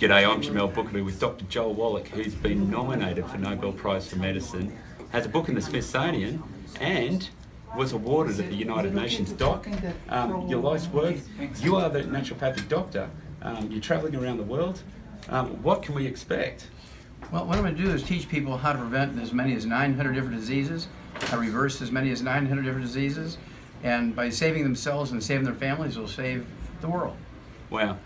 G'day, I'm Jamel Boukabou with Dr Joel Wallach, who's been nominated for Nobel Prize for Medicine, has a book in the Smithsonian, and was awarded at the United Nations. Doc, your life's work, you are the naturopathic doctor, you're travelling around the world. What can we expect? Well, what I'm going to do is teach people how to prevent as many as 900 different diseases, how to reverse as many as 900 different diseases, and by saving themselves and saving their families, will save the world. Wow.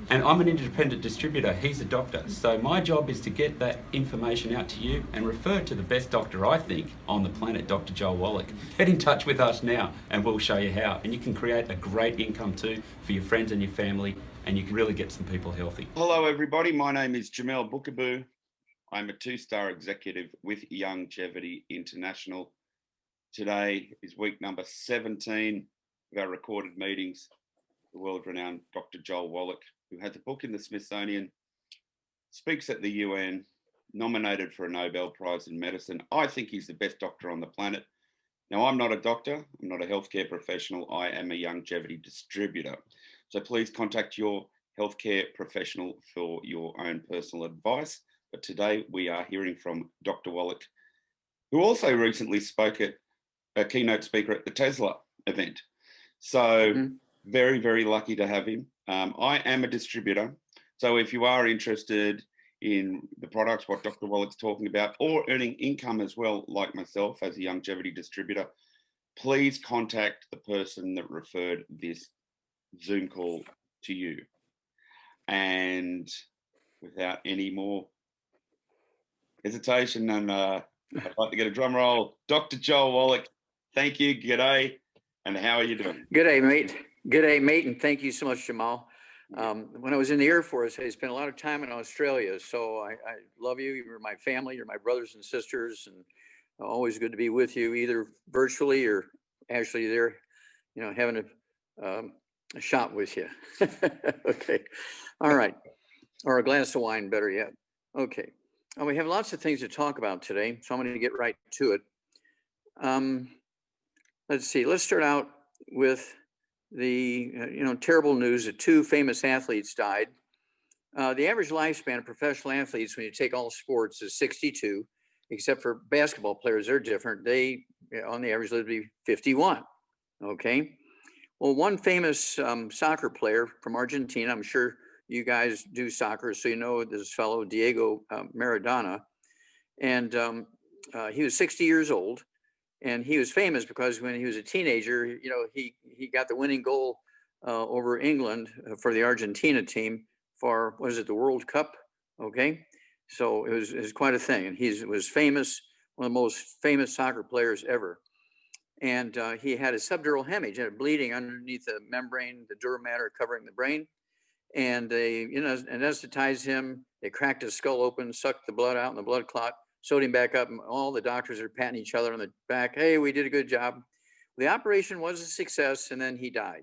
And I'm an independent distributor, he's a doctor, so my job is to get that information out to you and refer to the best doctor, I think, on the planet, Dr Joel Wallach. Get in touch with us now and we'll show you how. And you can create a great income too for your friends and your family, and you can really get some people healthy. Hello everybody, my name is Jamel Boukabou. I'm a 2-star executive with Youngevity International. Today is week number 17 of our recorded meetings. The world-renowned Dr Joel Wallach, who has a book in the Smithsonian, speaks at the UN, nominated for a Nobel Prize in Medicine. I think he's the best doctor on the planet. Now, I'm not a doctor, I'm not a healthcare professional, I am a Youngevity distributor. So please contact your healthcare professional for your own personal advice. But today we are hearing from Dr Wallach, who also recently spoke at a keynote speaker at the Tesla event. So very, very lucky to have him. I am a distributor. So if you are interested in the products, what Dr. Wallach's talking about, or earning income as well, like myself as a Youngevity distributor, please contact the person that referred this Zoom call to you. And without any more hesitation, and I'd like to get a drum roll, Dr. Joel Wallach, thank you, g'day, and how are you doing? G'day, mate. G'day, mate, and thank you so much, Jamal. When I was in the Air Force, I spent a lot of time in Australia, so I love you. You're my family, you're my brothers and sisters, and always good to be with you, either virtually or actually there, having a shot with you. Okay, all right, or a glass of wine, better yet. Okay, we have lots of things to talk about today, so I'm going to get right to it. Let's see, let's start out with the terrible news that 2 famous athletes died. The average lifespan of professional athletes, when you take all sports, is 62, except for basketball players. They're different. They, on the average, live to be 51. Okay. Well, one famous soccer player from Argentina, I'm sure you guys do soccer, so you know this fellow, Diego Maradona, and he was 60 years old. And he was famous because when he was a teenager, he got the winning goal over England for the Argentina team for, the World Cup? Okay. So it was quite a thing. And he was famous, one of the most famous soccer players ever. And he had a subdural hemorrhage, had bleeding underneath the membrane, the dura mater covering the brain. And they, anesthetized him. They cracked his skull open, sucked the blood out in the blood clot, sewed him back up, and all the doctors are patting each other on the back. Hey, we did a good job. The operation was a success, and then he died.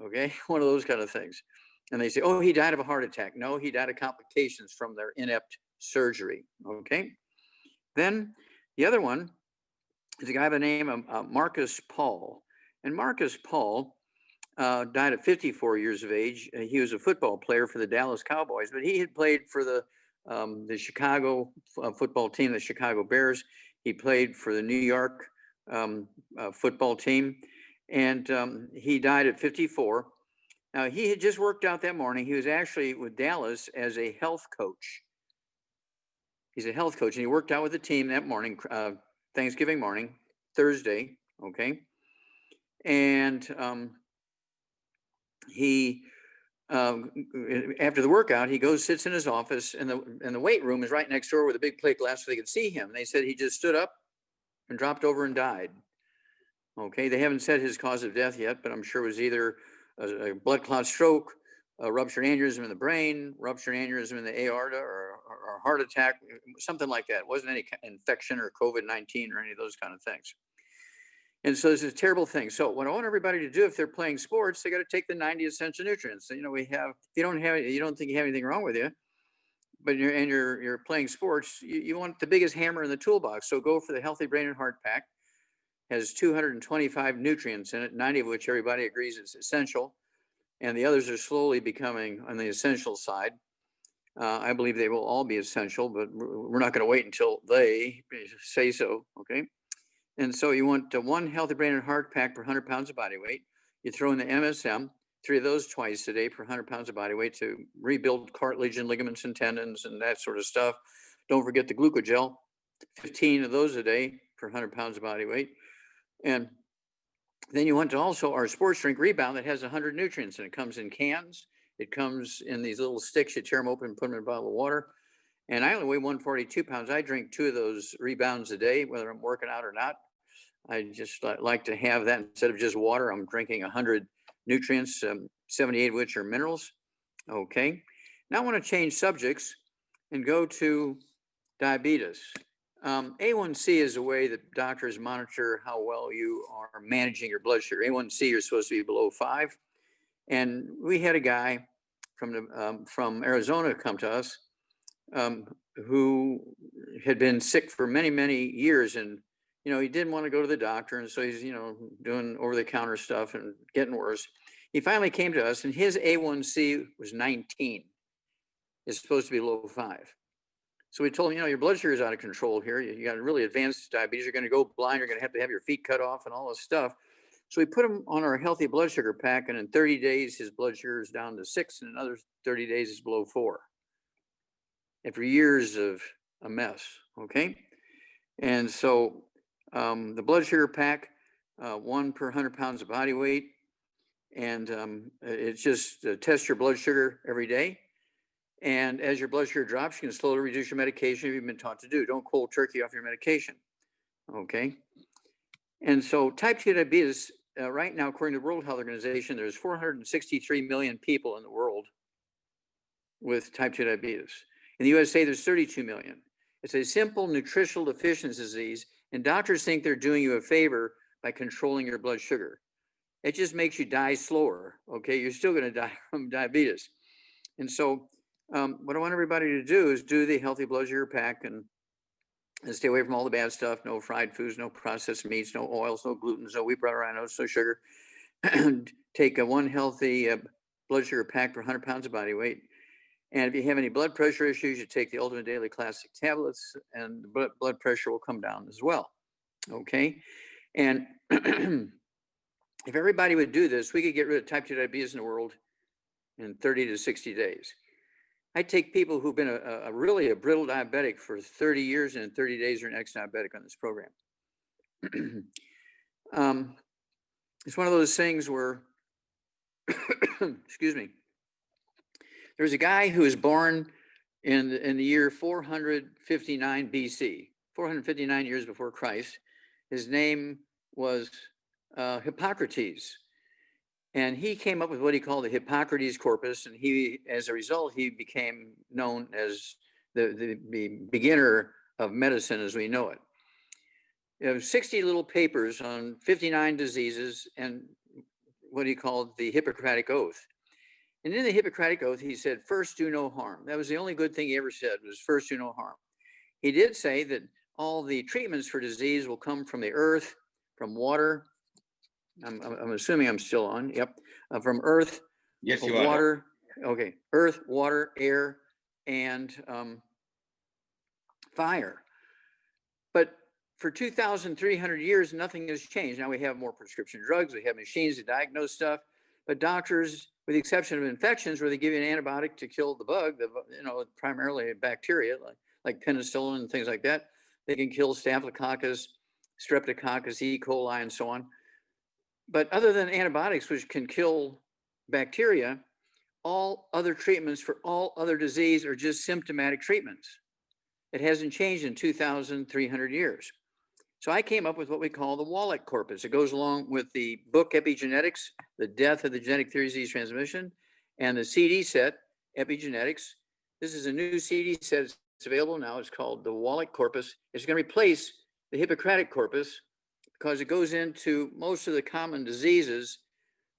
Okay, one of those kind of things. And they say, oh, he died of a heart attack. No, he died of complications from their inept surgery. Okay. Then the other one is a guy by the name of Markus Paul. And Markus Paul died at 54 years of age. He was a football player for the Dallas Cowboys, but he had played for the Chicago football team, the Chicago Bears. He played for the New York football team, and he died at 54. Now, he had just worked out that morning. He was actually with Dallas as a health coach. He's a health coach, and he worked out with the team that morning, Thanksgiving morning, Thursday, okay? And he after the workout, he goes, sits in his office, and the weight room is right next door with a big plate glass so they could see him. And they said he just stood up and dropped over and died. Okay, they haven't said his cause of death yet, but I'm sure it was either a blood clot stroke, a ruptured aneurysm in the brain, ruptured aneurysm in the aorta, or a heart attack, something like that. It wasn't any infection or COVID-19 or any of those kind of things. And so this is a terrible thing. So what I want everybody to do, if they're playing sports, they got to take the 90 essential nutrients. So, we have, if you don't think you have anything wrong with you, but you're playing sports, you want the biggest hammer in the toolbox. So go for the Healthy Brain and Heart Pack. Has 225 nutrients in it, 90 of which everybody agrees is essential. And the others are slowly becoming on the essential side. I believe they will all be essential, but we're not going to wait until they say so, okay? And so you want one healthy brain and heart pack per 100 pounds of body weight. You throw in the MSM, 3 of those twice a day per 100 pounds of body weight to rebuild cartilage and ligaments and tendons and that sort of stuff. Don't forget the glucogel, 15 of those a day per 100 pounds of body weight. And then you want to also our sports drink Rebound that has 100 nutrients, and it comes in cans. It comes in these little sticks. You tear them open and put them in a bottle of water. And I only weigh 142 pounds. I drink 2 of those Rebounds a day, whether I'm working out or not. I just like to have that instead of just water. I'm drinking 100 nutrients, 78 of which are minerals. Okay. Now I want to change subjects and go to diabetes. A1C is a way that doctors monitor how well you are managing your blood sugar. A1C, you're supposed to be below 5. And we had a guy from Arizona come to us who had been sick for many, many years. And, you know, he didn't want to go to the doctor. And so he's, you know, doing over-the-counter stuff and getting worse. He finally came to us and his A1C was 19. It's supposed to be below 5. So we told him, you know, your blood sugar is out of control here. You got really advanced diabetes. You're going to go blind. You're going to have your feet cut off and all this stuff. So we put him on our healthy blood sugar pack. And in 30 days, his blood sugar is down to 6. And in another 30 days, it's below 4. After years of a mess. Okay. And so the blood sugar pack, 1 per 100 pounds of body weight. And it's just test your blood sugar every day. And as your blood sugar drops, you can slowly reduce your medication if you've been taught to do. Don't cold turkey off your medication, okay? And so type 2 diabetes, right now, according to the World Health Organization, there's 463 million people in the world with type 2 diabetes. In the USA, there's 32 million. It's a simple nutritional deficiency disease, and doctors think they're doing you a favor by controlling your blood sugar. It just makes you die slower, okay? You're still gonna die from diabetes. And so, what I want everybody to do is do the healthy blood sugar pack and stay away from all the bad stuff. No fried foods, no processed meats, no oils, no gluten, no wheat bran, no sugar. Take a 1 healthy blood sugar pack per 100 pounds of body weight. And if you have any blood pressure issues, you take the Ultimate Daily Classic tablets and the blood pressure will come down as well. Okay. And if everybody would do this, we could get rid of type 2 diabetes in the world in 30 to 60 days. I take people who've been really a brittle diabetic for 30 years, and in 30 days are an ex-diabetic on this program. It's one of those things where, excuse me, there's a guy who was born in the year 459 BC, 459 years before Christ. His name was Hippocrates. And he came up with what he called the Hippocrates corpus. And he, as a result, he became known as the beginner of medicine as we know it. You know, 60 little papers on 59 diseases and what he called the Hippocratic Oath. And in the Hippocratic Oath, he said, first do no harm. That was the only good thing he ever said, was first do no harm. He did say that all the treatments for disease will come from the earth, from water. I'm assuming I'm still on. Yep. From earth, Yes, you are. water. Okay. Earth, water, air, and fire. But for 2,300 years, nothing has changed. Now we have more prescription drugs. We have machines to diagnose stuff. But doctors, with the exception of infections, where they give you an antibiotic to kill the bug, primarily bacteria, like penicillin and things like that, they can kill staphylococcus, streptococcus, E. coli, and so on. But other than antibiotics, which can kill bacteria, all other treatments for all other disease are just symptomatic treatments. It hasn't changed in 2,300 years. So I came up with what we call the Wallach corpus. It goes along with the book Epigenetics, The Death of the Genetic Theories of Disease Transmission, and the CD set, Epigenetics. This is a new CD set. It's available now. It's called the Wallach corpus. It's going to replace the Hippocratic corpus, because it goes into most of the common diseases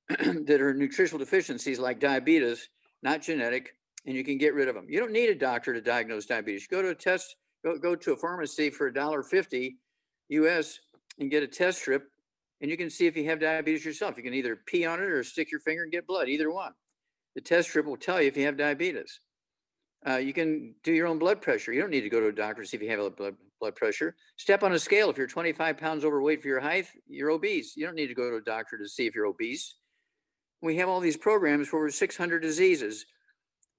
that are nutritional deficiencies like diabetes, not genetic, and you can get rid of them. You don't need a doctor to diagnose diabetes. You go to a test, go to a pharmacy for $1.50 US and get a test strip, and you can see if you have diabetes yourself. You can either pee on it or stick your finger and get blood, either one. The test strip will tell you if you have diabetes. You can do your own blood pressure. You don't need to go to a doctor to see if you have a blood pressure. Step on a scale. If you're 25 pounds overweight for your height, you're obese. You don't need to go to a doctor to see if you're obese. We have all these programs for over 600 diseases.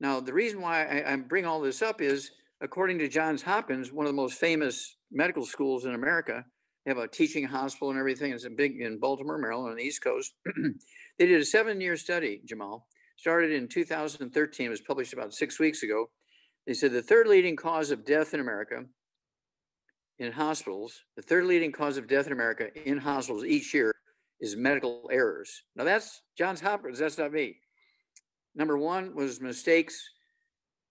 Now, the reason why I bring all this up is, according to Johns Hopkins, one of the most famous medical schools in America, they have a teaching hospital and everything. It's a big in Baltimore, Maryland, on the East Coast. They did a 7-year study, Jamal. Started in 2013, it was published about 6 weeks ago. They said the third leading cause of death in America in hospitals, the third leading cause of death in America in hospitals each year is medical errors. Now that's Johns Hopkins, that's not me. Number one was mistakes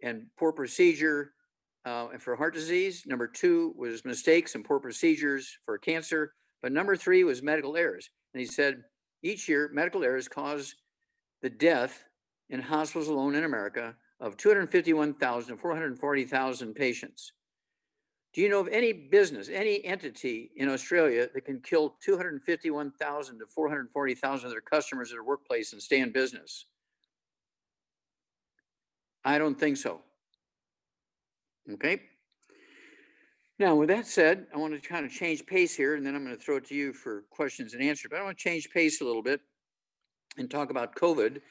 and poor procedure for heart disease. Number two was mistakes and poor procedures for cancer. But number three was medical errors. And he said each year medical errors cause the death in hospitals alone in America of 251,000 to 440,000 patients. Do you know of any business, any entity in Australia that can kill 251,000 to 440,000 of their customers at their workplace and stay in business? I don't think so. Okay. Now, with that said, I want to kind of change pace here, and then I'm going to throw it to you for questions and answers. But I want to change pace a little bit and talk about COVID.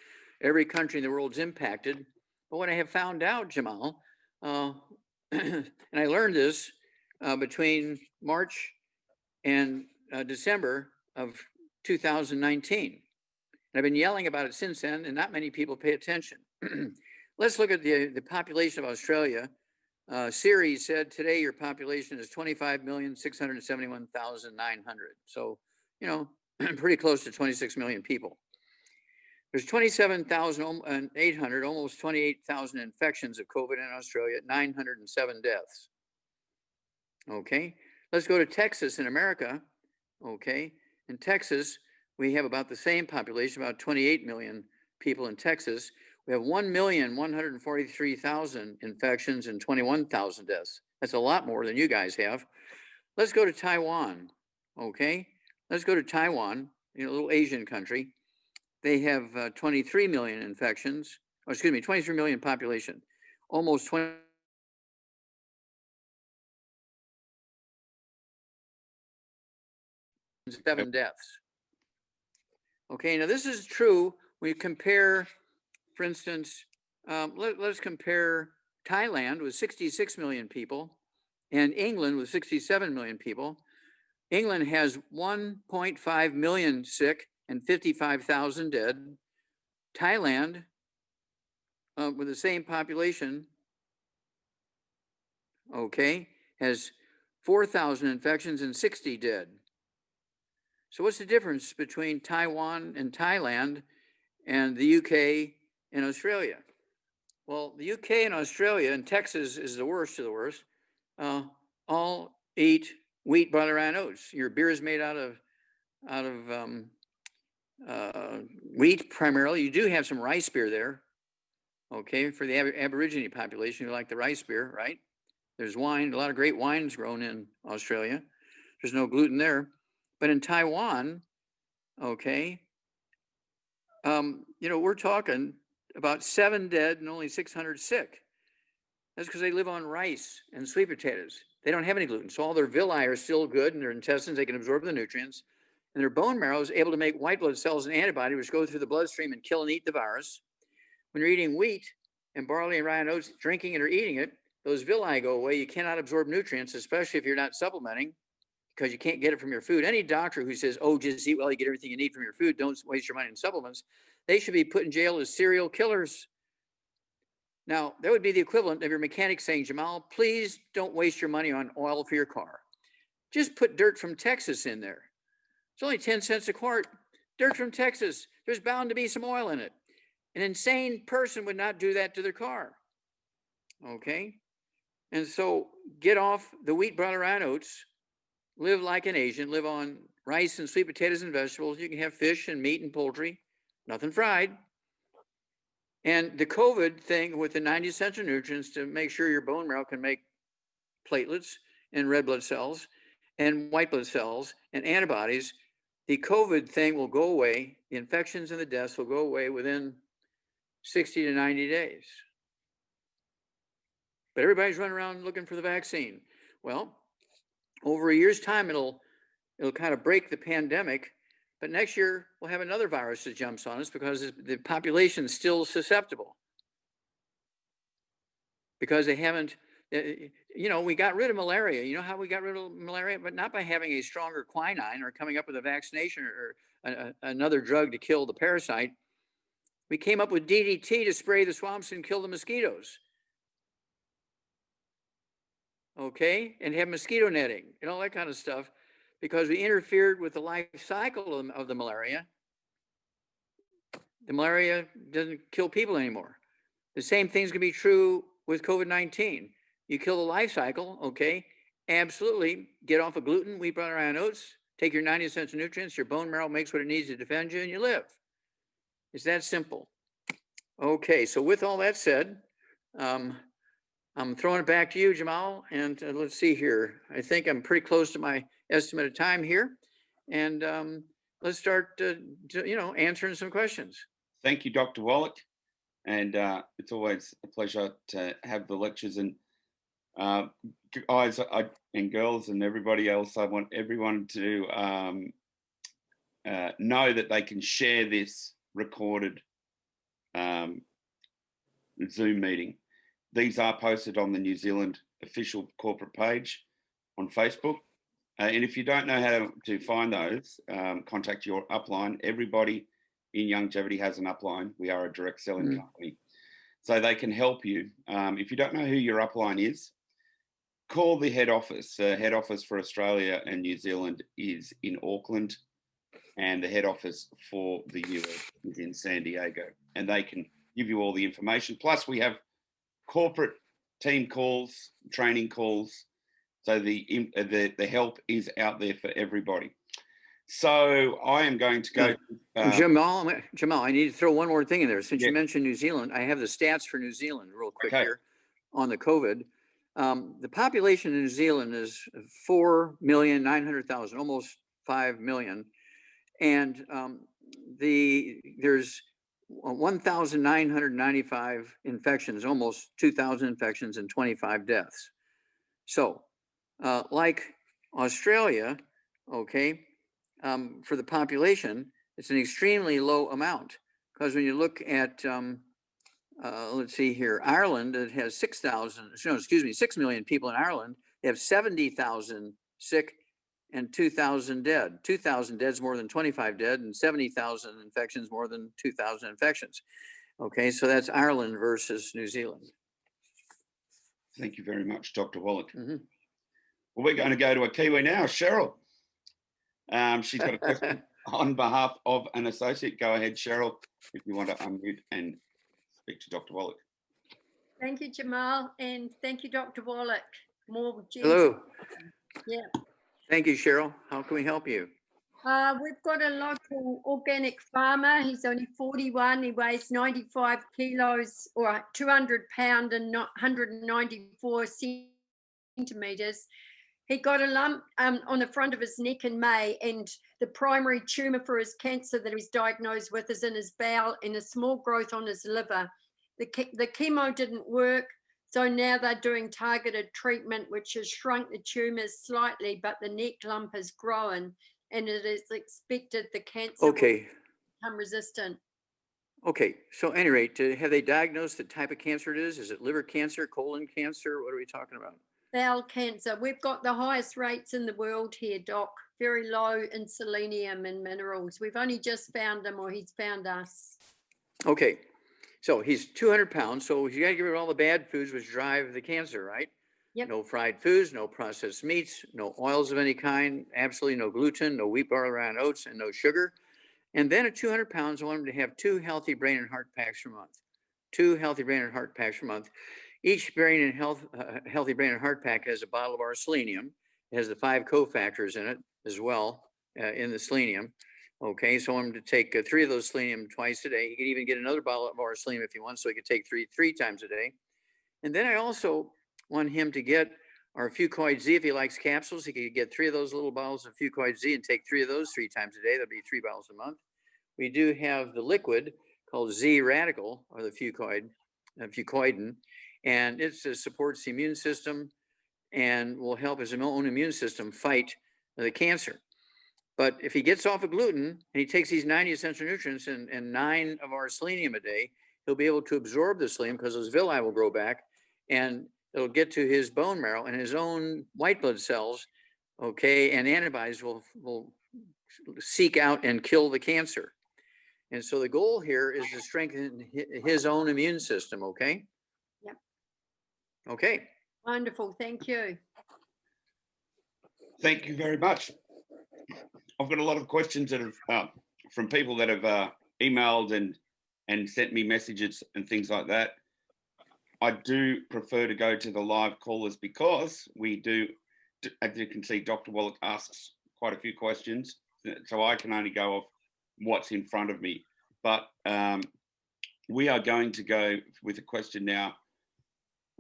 Every country in the world is impacted. But what I have found out, Jamal, and I learned this between March and December of 2019. And I've been yelling about it since then, and not many people pay attention. Let's look at the population of Australia. Siri said today your population is 25,671,900. So, you know, pretty close to 26 million people. There's 27,800, almost 28,000 infections of COVID in Australia, 907 deaths. Okay, let's go to Texas in America. Okay, in Texas, we have about the same population, about 28 million people in Texas. We have 1,143,000 infections and 21,000 deaths. That's a lot more than you guys have. Let's go to Taiwan. Okay, let's go to Taiwan, you know, a little Asian country. They have 23 million infections, or excuse me, 23 million population, almost 27 deaths. Okay, now this is true. We compare, for instance, let's compare Thailand with 66 million people and England with 67 million people. England has 1.5 million sick and 55,000 dead. Thailand, with the same population, okay, has 4,000 infections and 60 dead. So what's the difference between Taiwan and Thailand and the UK and Australia? Well, the UK and Australia, and Texas is the worst of the worst, all eat wheat, barley, rye, and oats. Your beer is made out of wheat primarily. You do have some rice beer there, okay, for the Aborigine population who like the rice beer, right? There's wine, a lot of great wines grown in Australia. There's no gluten there. But in Taiwan, okay, you know, we're talking about 7 dead and only 600 sick. That's because they live on rice and sweet potatoes. They don't have any gluten. So all their villi are still good in their intestines. They can absorb the nutrients. And their bone marrow is able to make white blood cells and antibodies, which go through the bloodstream and kill and eat the virus. When you're eating wheat and barley and rye and oats, drinking it or eating it, those villi go away. You cannot absorb nutrients, especially if you're not supplementing, because you can't get it from your food. Any doctor who says, oh, just eat well, you get everything you need from your food, don't waste your money in supplements, they should be put in jail as serial killers. Now, that would be the equivalent of your mechanic saying, Jamal, please don't waste your money on oil for your car. Just put dirt from Texas in there. It's only 10 cents a quart. Dirt from Texas. There's bound to be some oil in it. An insane person would not do that to their car. Okay? And so get off the wheat, barley, rye, and oats. Live like an Asian. Live on rice and sweet potatoes and vegetables. You can have fish and meat and poultry. Nothing fried. And the COVID thing with the 90 essential nutrients to make sure your bone marrow can make platelets and red blood cells and white blood cells and antibodies, the COVID thing will go away. The infections and the deaths will go away within 60 to 90 days. but everybody's running around looking for the vaccine. Well, over a year's time, it'll kind of break the pandemic, but next year we'll have another virus that jumps on us because the population is still susceptible. Because they haven't, you know, we got rid of malaria. You know how we got rid of malaria? But not by having a stronger quinine or coming up with a vaccination or another drug to kill the parasite. We came up with DDT to spray the swamps and kill the mosquitoes. Okay, and have mosquito netting and all that kind of stuff because we interfered with the life cycle of the malaria. The malaria doesn't kill people anymore. The same thing's gonna be true with COVID-19. You kill the life cycle, okay? Absolutely, get off of gluten, wheat, butter, and oats, take your 90 essential nutrients, your bone marrow makes what it needs to defend you, and you live. It's that simple. Okay, so with all that said, I'm throwing it back to you, Jamal, and let's see here. I think I'm pretty close to my estimated time here, and let's start, answering some questions. Thank you, Dr. Wallach. And it's always a pleasure to have the lectures. And guys and girls and everybody else, I want everyone to know that they can share this recorded Zoom meeting. These are posted on the New Zealand official corporate page on Facebook. And if you don't know how to find those, contact your upline. Everybody in Youngevity has an upline. We are a direct selling company. So they can help you. If you don't know who your upline is, call the head office. Head office for Australia and New Zealand is in Auckland, and the head office for the US is in San Diego. And they can give you all the information. Plus, we have corporate team calls, training calls. So the help is out there for everybody. So I am going to go. Jamal, I need to throw one more thing in there. Since you mentioned New Zealand, I have the stats for New Zealand real quick here on the COVID. The population in New Zealand is 4,900,000, almost 5 million. And there's 1,995 infections, almost 2,000 infections and 25 deaths. So like Australia, okay, for the population, it's an extremely low amount because when you look at, let's see here, Ireland, it has 6 million people in Ireland. They have 70,000 sick and 2,000 dead. 2,000 dead is more than 25 dead, and 70,000 infections more than 2,000 infections. Okay, so that's Ireland versus New Zealand. Thank you very much, Dr. Wallach. Well, we're going to go to a Kiwi now, Sheryl. She's got a question on behalf of an associate. Go ahead, Sheryl, if you want to unmute and speak to Dr. Wallach. Thank you, Jamal, and thank you, Dr. Wallach. Hello. Yeah. Thank you, Sheryl. How can we help you? We've got a local organic farmer. He's only 41. He weighs 95 kilos or 200 pounds and 194 centimeters. He got a lump on the front of his neck in May, and the primary tumor for his cancer that he was diagnosed with is in his bowel and a small growth on his liver. The chemo didn't work, so now they're doing targeted treatment, which has shrunk the tumors slightly, but the neck lump has grown, and it is expected the cancer will become resistant. Okay, so at any rate, have they diagnosed the type of cancer it is? Is it liver cancer, colon cancer? What are we talking about? Bowel cancer. We've got the highest rates in the world here, Doc. Very low in selenium and minerals. We've only just found him, or he's found us. Okay, so he's 200 pounds. So you got to get rid of all the bad foods which drive the cancer, right? Yep. No fried foods, no processed meats, no oils of any kind, absolutely no gluten, no wheat, barley, rye, and oats, and no sugar. And then at 200 pounds, I want him to have 2 healthy brain and heart packs per month. 2 healthy brain and heart packs per month. Each brain and healthy brain and heart pack has a bottle of our selenium. It has the 5 cofactors in it as well in the selenium. Okay, so I want him to take 3 of those selenium twice a day. He could even get another bottle of our selenium if he wants, so he could take 3 times a day. And then I also want him to get our Fucoid Z. If he likes capsules, he could get 3 of those little bottles of Fucoid Z and take 3 of those 3 times a day. That'd be 3 bottles a month. We do have the liquid called Z Radical, or the Fucoidin. and it supports the immune system and will help his own immune system fight the cancer. But if he gets off of gluten and he takes these 90 essential nutrients and 9 of our selenium a day, he'll be able to absorb the selenium because those villi will grow back, and it'll get to his bone marrow, and his own white blood cells, okay, and antibodies will seek out and kill the cancer. And so the goal here is to strengthen his own immune system, okay? Yep. Okay. Wonderful. Thank you. Thank you very much. I've got a lot of questions that have from people that have emailed and sent me messages and things like that. I do prefer to go to the live callers because we do, as you can see, Dr. Wallach asks quite a few questions, so I can only go off what's in front of me. But we are going to go with a question now.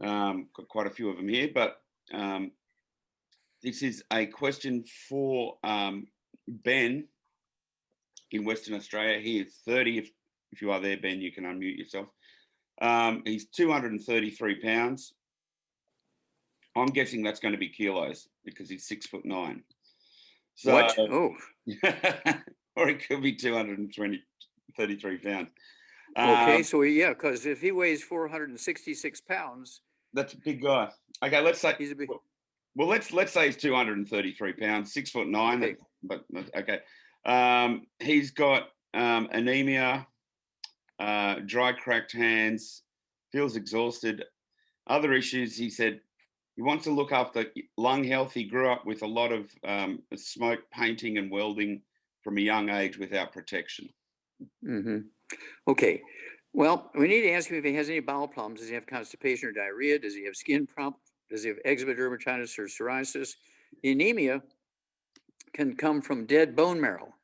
Got quite a few of them here, but this is a question for Ben in Western Australia. He is 30. If you are there, Ben, you can unmute yourself. He's 233 pounds. I'm guessing that's going to be kilos because he's 6'9". So, what? Oh. or it could be 233 pounds. Okay, so yeah, because if he weighs 466 pounds, that's a big guy. Okay, let's say he's a big. Well, let's say he's 233 pounds, 6'9". Okay. But okay, he's got anemia, dry, cracked hands, feels exhausted. Other issues, he said, he wants to look after lung health. He grew up with a lot of smoke, painting, and welding from a young age without protection. Mm-hmm. Okay. Well, we need to ask him if he has any bowel problems. Does he have constipation or diarrhea? Does he have skin problems? Does he have eczema, dermatitis, or psoriasis? The anemia can come from dead bone marrow.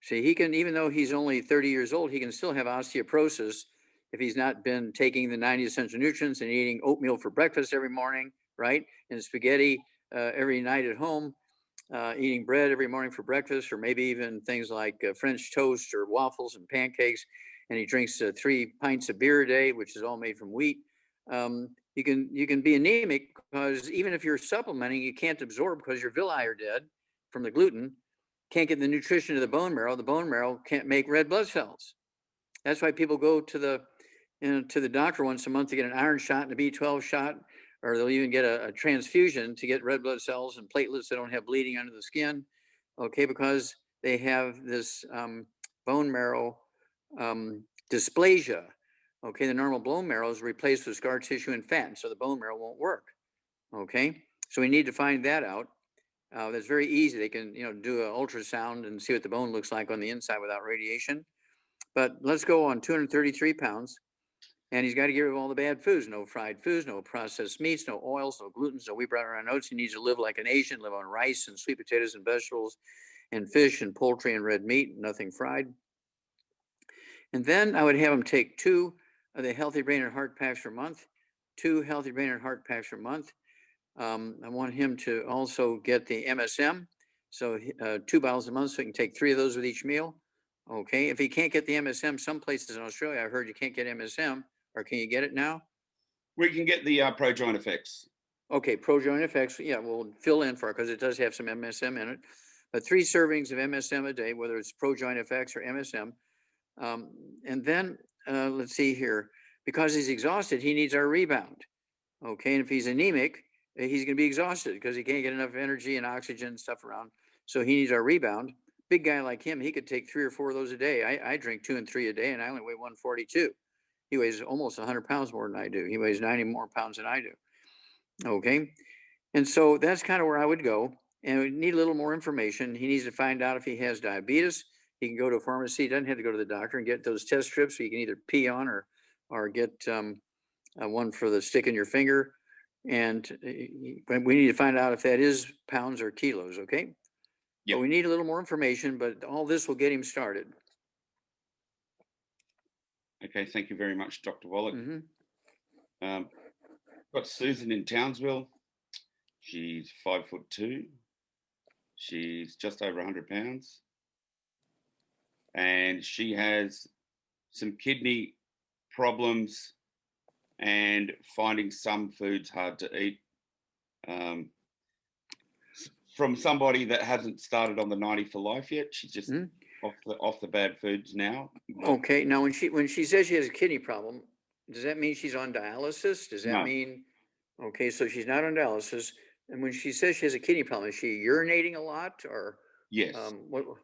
See, he can, even though he's only 30 years old, he can still have osteoporosis if he's not been taking the 90 essential nutrients and eating oatmeal for breakfast every morning, right? And spaghetti every night at home, eating bread every morning for breakfast, or maybe even things like French toast or waffles and pancakes. And he drinks 3 pints of beer a day, which is all made from wheat. You can be anemic because even if you're supplementing, you can't absorb because your villi are dead from the gluten, can't get the nutrition to the bone marrow. The bone marrow can't make red blood cells. That's why people go to the doctor once a month to get an iron shot and a B12 shot, or they'll even get a transfusion to get red blood cells and platelets that don't have bleeding under the skin, okay, because they have this bone marrow dysplasia. Okay, the normal bone marrow is replaced with scar tissue and fat, so the bone marrow won't work. Okay, so we need to find that out. That's very easy. They can, do an ultrasound and see what the bone looks like on the inside without radiation. But let's go on 233 pounds, and he's got to get rid of all the bad foods: no fried foods, no processed meats, no oils, no gluten. So we brought around notes. He needs to live like an Asian, live on rice and sweet potatoes and vegetables, and fish and poultry and red meat, nothing fried. And then I would have him take 2 of the Healthy Brain and Heart Packs per month, 2 Healthy Brain and Heart Packs per month. I want him to also get the MSM, so 2 bottles a month, so he can take 3 of those with each meal. Okay, if he can't get the MSM, some places in Australia, I heard you can't get MSM, or can you get it now? We can get the Pro-Joint Effects. Okay, Pro-Joint Effects, yeah, we'll fill in for it because it does have some MSM in it. But 3 servings of MSM a day, whether it's Pro-Joint Effects or MSM. And then let's see here, because he's exhausted, he needs our rebound. Okay, and if he's anemic, he's going to be exhausted because he can't get enough energy and oxygen and stuff around. So he needs our rebound. Big guy like him, he could take 3 or 4 of those a day. I drink 2 and 3 a day, and I only weigh 142. He weighs almost 100 pounds more than I do. He weighs 90 more pounds than I do. Okay, and so that's kind of where I would go. And we need a little more information. He needs to find out if he has diabetes. He can go to a pharmacy. He doesn't have to go to the doctor and get those test strips. So you can either pee on or get one for the stick in your finger. And we need to find out if that is pounds or kilos, okay? Yep. But we need a little more information, but all this will get him started. Okay, thank you very much, Dr. Wallach. Mm-hmm. Got Susan in Townsville. She's 5'2". She's just over 100 pounds. And she has some kidney problems and finding some foods hard to eat. From somebody that hasn't started on the 90 for life yet, she's just off the bad foods now. Okay, now when she says she has a kidney problem, does that mean she's on dialysis? Does that No. mean, okay, so she's not on dialysis. And when she says she has a kidney problem, is she urinating a lot or? Yes.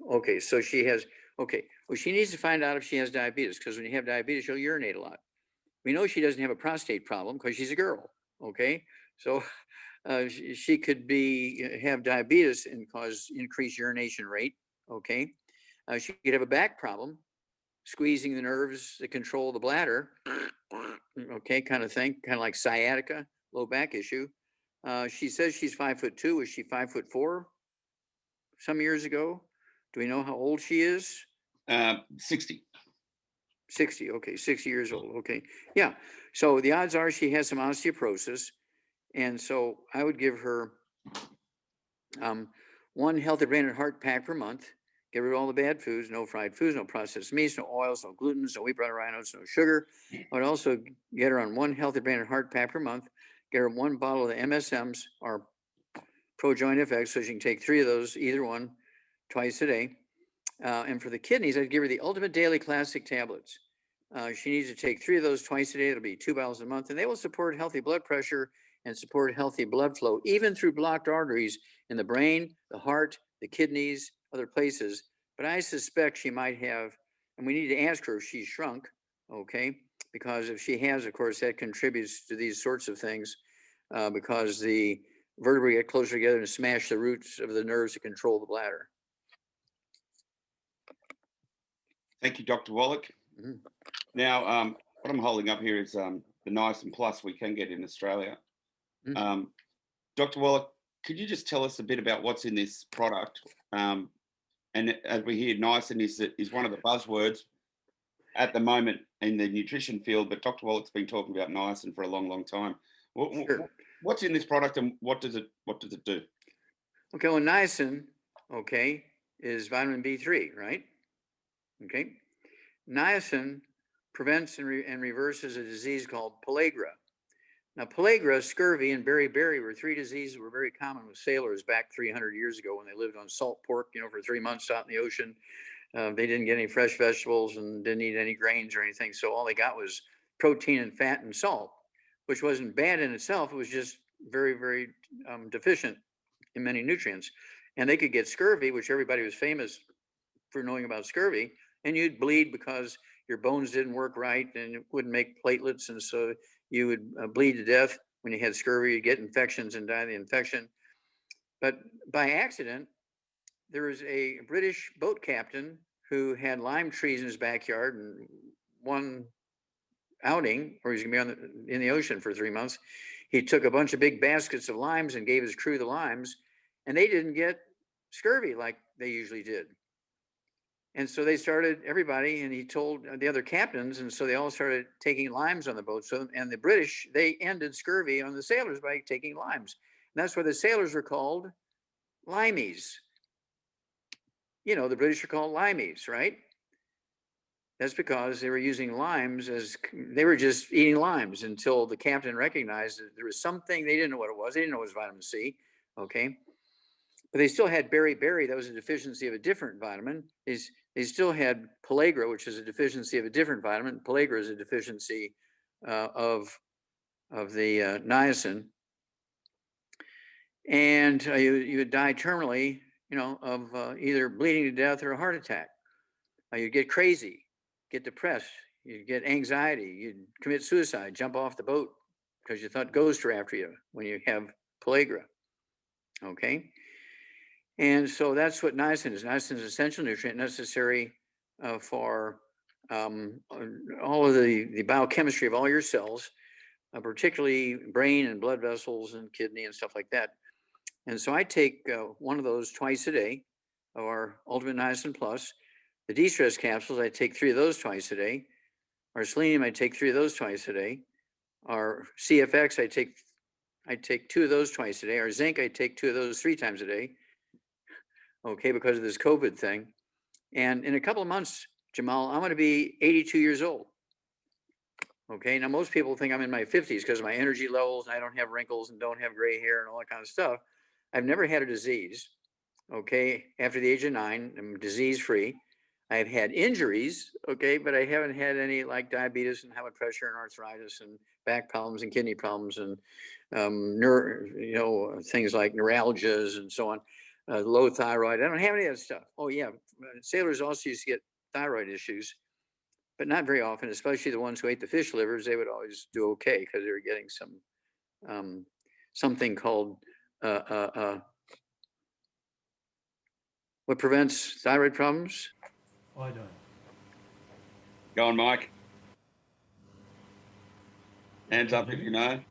Okay, so she has, okay, well, she needs to find out if she has diabetes, because when you have diabetes, you'll urinate a lot. We know she doesn't have a prostate problem because she's a girl, okay? So she could have diabetes and cause increased urination rate, okay? She could have a back problem, squeezing the nerves that control the bladder, okay, kind of thing, kind of like sciatica, low back issue. She says she's 5'2". Was she 5'4" some years ago? Do we know how old she is? 60. 60, okay, 60 years old, okay. Yeah, so the odds are she has some osteoporosis. And so I would give her 1 healthy brain and heart pack per month. Get rid of all the bad foods, no fried foods, no processed meats, no oils, no glutens, no wheat, butter, rhinos, no sugar. I would also get her on 1 healthy brain and heart pack per month. Get her 1 bottle of the MSMs or Pro Joint FX, so she can take 3 of those, either one, twice a day. And for the kidneys, I'd give her the Ultimate Daily Classic tablets. She needs to take 3 of those twice a day. It'll be 2 bottles a month, and they will support healthy blood pressure and support healthy blood flow, even through blocked arteries in the brain, the heart, the kidneys, other places. But I suspect she might have, and we need to ask her if she's shrunk, okay? Because if she has, of course, that contributes to these sorts of things, because the vertebrae get closer together and smash the roots of the nerves that control the bladder. Thank you, Dr. Wallach. Now, what I'm holding up here is the Niacin Plus we can get in Australia. Dr. Wallach, could you just tell us a bit about what's in this product? And as we hear, niacin is one of the buzzwords at the moment in the nutrition field, but Dr. Wallach's been talking about niacin for a long, long time. What's in this product and what does it do? Okay, well, niacin, okay, is vitamin B3, right? Okay. Niacin prevents and reverses a disease called pellagra. Now, pellagra, scurvy, and beriberi were 3 diseases that were very common with sailors back 300 years ago when they lived on salt pork, for 3 months out in the ocean. They didn't get any fresh vegetables and didn't eat any grains or anything. So all they got was protein and fat and salt, which wasn't bad in itself. It was just very, very deficient in many nutrients. And they could get scurvy, which everybody was famous for knowing about scurvy, and you'd bleed because your bones didn't work right and it wouldn't make platelets. And so you would bleed to death when you had scurvy. You'd get infections and die of the infection. But by accident, there was a British boat captain who had lime trees in his backyard, and one outing where he's going to be in the ocean for 3 months, he took a bunch of big baskets of limes and gave his crew the limes, and they didn't get scurvy like they usually did. And so they started, everybody, and he told the other captains, and so they all started taking limes on the boat. So, and the British, they ended scurvy on the sailors by taking limes. And that's why the sailors were called limeys. The British are called limeys, right? That's because they were using limes they were just eating limes until the captain recognized that there was something, they didn't know what it was. They didn't know it was vitamin C, okay? But they still had beriberi, that was a deficiency of a different vitamin. They still had pellagra, which is a deficiency of a different vitamin. Pellagra is a deficiency of the niacin. And you would die terminally, of either bleeding to death or a heart attack. You'd get crazy, get depressed, you'd get anxiety, you'd commit suicide, jump off the boat because you thought ghosts were after you when you have pellagra, okay? And so that's what niacin is. Niacin is an essential nutrient necessary for all of the biochemistry of all your cells, particularly brain and blood vessels and kidney and stuff like that. And so I take 1 of those twice a day, our Ultimate Niacin Plus. The de-stress capsules, I take 3 of those twice a day. Our selenium, I take 3 of those twice a day. Our CFX, I take 2 of those twice a day. Our zinc, I take 2 of those 3 times a day. Okay, because of this COVID thing. And in a couple of months, Jamel, I'm going to be 82 years old. Okay, now most people think I'm in my 50s because of my energy levels, and I don't have wrinkles and don't have gray hair and all that kind of stuff. I've never had a disease. Okay, after the age of 9, I'm disease free. I've had injuries, okay, but I haven't had any like diabetes and high blood pressure and arthritis and back problems and kidney problems and things like neuralgias and so on. Low thyroid. I don't have any of that stuff. Oh yeah, sailors also used to get thyroid issues, but not very often, especially the ones who ate the fish livers. They would always do okay because they were getting some something called what prevents thyroid problems? Iodine. Go on, Mike. Hands up if you know.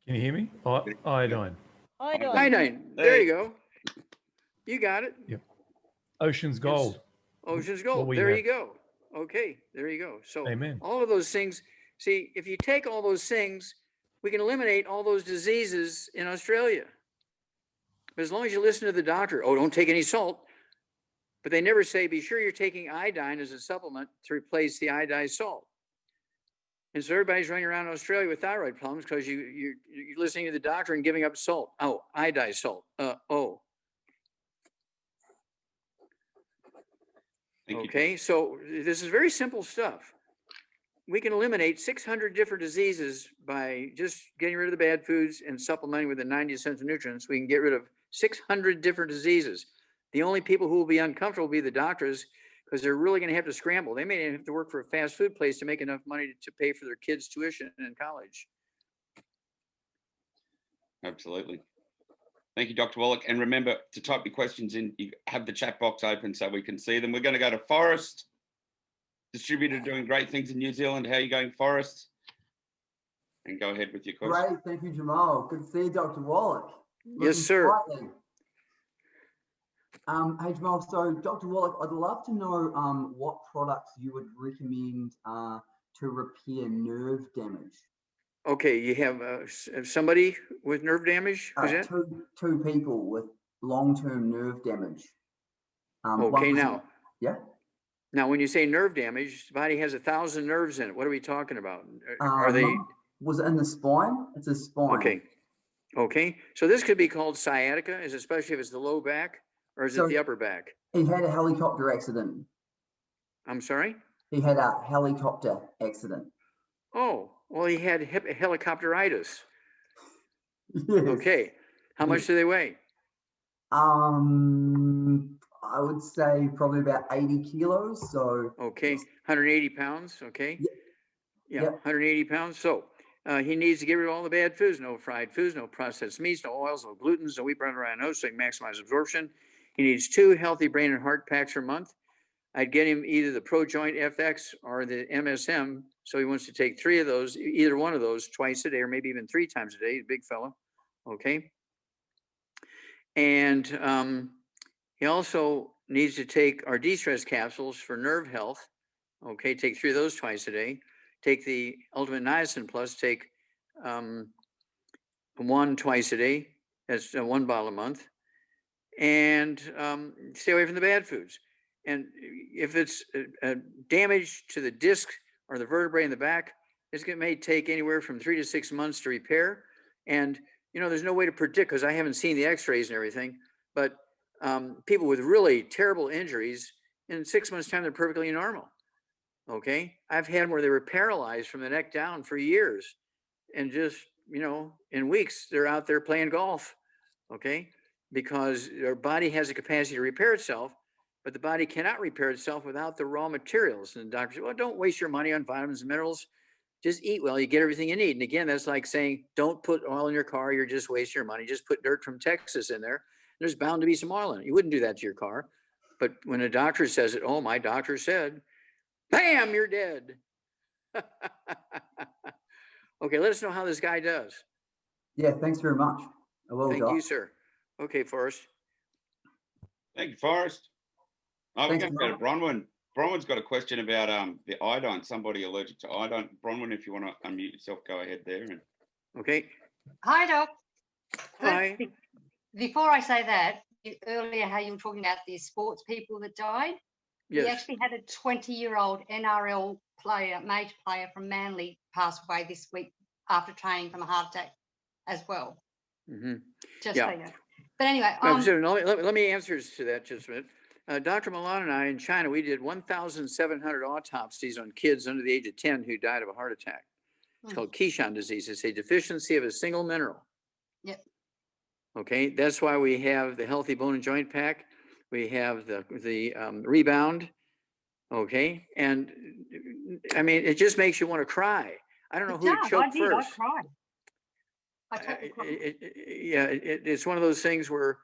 Can you hear me? Iodine. Iodine. There you go. You got it. Yep. Ocean's gold. Ocean's gold. There you go. Okay, there you go. So Amen. all of those things, see, if you take all those things, we can eliminate all those diseases in Australia. But as long as you listen to the doctor, oh, don't take any salt. But they never say, be sure you're taking iodine as a supplement to replace the iodized salt. And so everybody's running around Australia with thyroid problems because you're listening to the doctor and giving up salt. Oh, iodized salt. Okay, so this is very simple stuff. We can eliminate 600 different diseases by just getting rid of the bad foods and supplementing with the 90 essential nutrients. We can get rid of 600 different diseases. The only people who will be uncomfortable will be the doctors because they're really going to have to scramble. They may have to work for a fast food place to make enough money to pay for their kids' tuition in college. Absolutely. Thank you, Dr. Wallach. And remember to type your questions in. You have the chat box open so we can see them. We're going to go to Forrest, distributor doing great things in New Zealand. How are you going, Forrest? And go ahead with your question. Great, thank you, Jamal. Good to see you, Dr. Wallach. Yes, sir. Hey, Jamal, so Dr. Wallach, I'd love to know what products you would recommend to repair nerve damage. Okay, you have somebody with nerve damage? Who's that? Two people with long-term nerve damage. Okay, now. Yeah. Now, when you say nerve damage, the body has 1,000 nerves in it. What are we talking about? Are they? Was it in the spine? It's a spine. Okay. Okay. So this could be called sciatica, especially if it's the low back, or is it the upper back? He had a helicopter accident. I'm sorry? He had a helicopter accident. Oh, well, he had helicopteritis. Yes. Okay. How much do they weigh? I would say probably about 80 kilos. So okay, 180 pounds. Okay. Yeah, yep. 180 pounds. So he needs to get rid of all the bad foods: no fried foods, no processed meats, no oils, no glutens, no wheat, bran, rye, so he can maximize absorption. He needs 2 healthy brain and heart packs per month. I'd get him either the Pro Joint FX or the MSM. So he wants to take 3 of those, either one of those twice a day, or maybe even 3 times a day. He's a big fellow. Okay. And he also needs to take our de-stress capsules for nerve health. Okay, take 3 of those twice a day. Take the Ultimate Niacin Plus, take 1 twice a day. That's 1 bottle a month. And stay away from the bad foods. And if it's damage to the disc or the vertebrae in the back, it may take anywhere from 3 to 6 months to repair. And, you know, there's no way to predict because I haven't seen the x-rays and everything, but people with really terrible injuries, in 6 months' time, they're perfectly normal. Okay. I've had them where they were paralyzed from the neck down for years. And just, you know, in weeks, they're out there playing golf. Okay. Because their body has the capacity to repair itself, but the body cannot repair itself without the raw materials. And the doctor said, well, don't waste your money on vitamins and minerals. Just eat well, you get everything you need. And again, that's like saying, don't put oil in your car. You're just wasting your money. Just put dirt from Texas in there. There's bound to be some oil in it. You wouldn't do that to your car. But when a doctor says it, oh, my doctor said, bam, you're dead. Okay, let us know how this guy does. Yeah, thanks very much. I will. Thank you, sir. Okay, Forrest. Thank you, Forrest. We're Thanks, going to go to Bronwyn. Bronwyn's got a question about the iodine. Somebody allergic to iodine. Bronwyn, if you want to unmute yourself, go ahead there. And okay. Hi, Doc. Hi. Before I say that, earlier how you were talking about the sports people that died, Yes. We actually had a 20-year-old NRL player, major player from Manly, pass away this week after training from a heart attack as well. Just Yeah. so you know. But anyway, Let me answer to that just a minute. Dr. Milan and I in China, we did 1,700 autopsies on kids under the age of 10 who died of a heart attack. It's called Keyshan disease. It's a deficiency of a single mineral. Yep. Okay, that's why we have the healthy bone and joint pack. We have the rebound. Okay, and I mean, it just makes you want to cry. I don't know who to choke first. I cried. I totally cried. It's one of those things where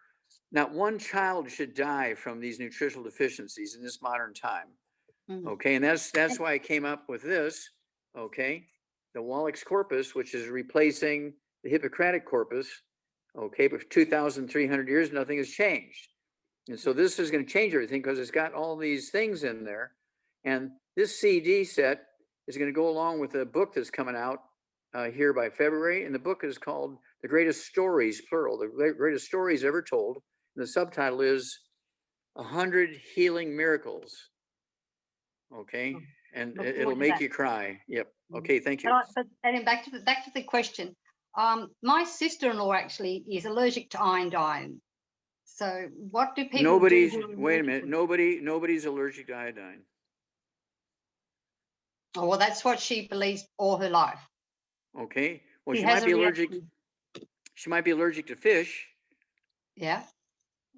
not one child should die from these nutritional deficiencies in this modern time. Okay, and that's why I came up with this. Okay, the Wallach's corpus, which is replacing the Hippocratic corpus. Okay, but for 2,300 years, nothing has changed. And so this is going to change everything because it's got all these things in there. And this CD set is going to go along with a book that's coming out here by February. And the book is called The Greatest Stories, plural, The Greatest Stories Ever Told. And the subtitle is 100 Healing Miracles. Okay, and it'll make you cry. Yep. Okay, thank you. But back to the question. My sister-in-law actually is allergic to iodine. So what do people do? Wait a minute. Nobody's allergic to iodine. Oh, well, that's what she believes all her life. Okay. Well, she might be allergic. She might be allergic to fish. Yeah.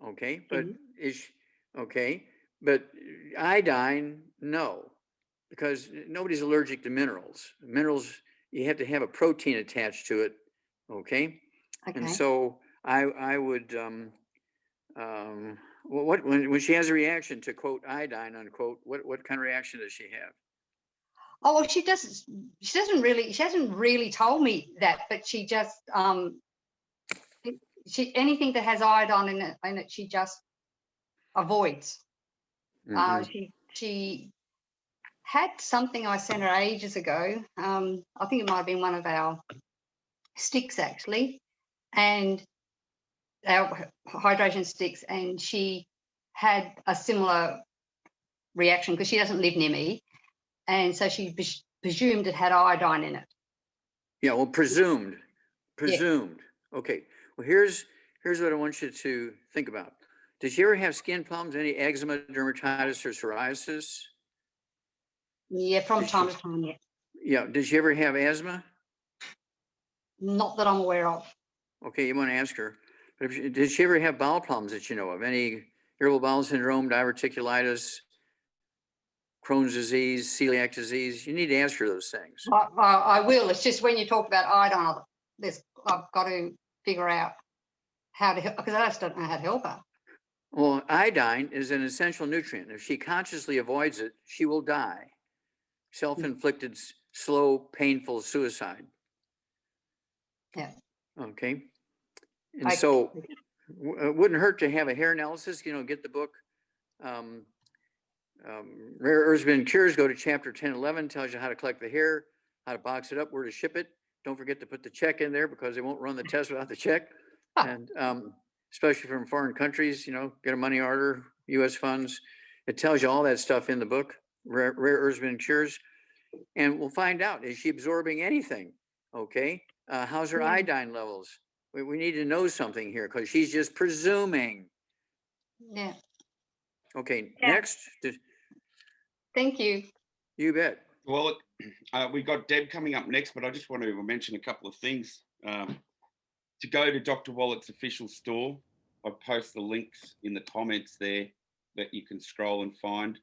Okay, but okay, but iodine, no, because nobody's allergic to minerals. Minerals, you have to have a protein attached to it. Okay. And so I would when she has a reaction to quote iodine unquote, what kind of reaction does she have? Oh, well, she hasn't really told me that, but she just anything that has iodine in it she just avoids. She had something I sent her ages ago. I think it might have been one of our sticks actually, and our hydration sticks, and she had a similar reaction because she doesn't live near me, and so she presumed it had iodine in it. Yeah, well, presumed. Yeah. Okay, well, here's what I want you to think about. Did she ever have skin problems, any eczema, dermatitis, or psoriasis? Yeah, from time to time, yeah. Yeah, did she ever have asthma? Not that I'm aware of. Okay, you want to ask her. But did she ever have bowel problems that you know of? Any irritable bowel syndrome, diverticulitis, Crohn's disease, celiac disease? You need to ask her those things. I will. It's just when you talk about iodine, I've got to figure out how to help, because I just don't know how to help her. Well, iodine is an essential nutrient. If she consciously avoids it, she will die. Self-inflicted, slow, painful suicide. Yeah. Okay. And so it wouldn't hurt to have a hair analysis, get the book. Rare Herbs and Cures, go to chapter 10, 11, tells you how to collect the hair, how to box it up, where to ship it. Don't forget to put the check in there because they won't run the test without the check. And especially from foreign countries, get a money order, US funds. It tells you all that stuff in the book, Rare Herbs and Cures. And we'll find out, is she absorbing anything? Okay. How's her iodine levels? We need to know something here because she's just presuming. Yeah. Okay, next. Thank you. You bet. Well, we've got Deb coming up next, but I just want to mention a couple of things. To go to Dr. Wallach's official store, I post the links in the comments there that you can scroll and find.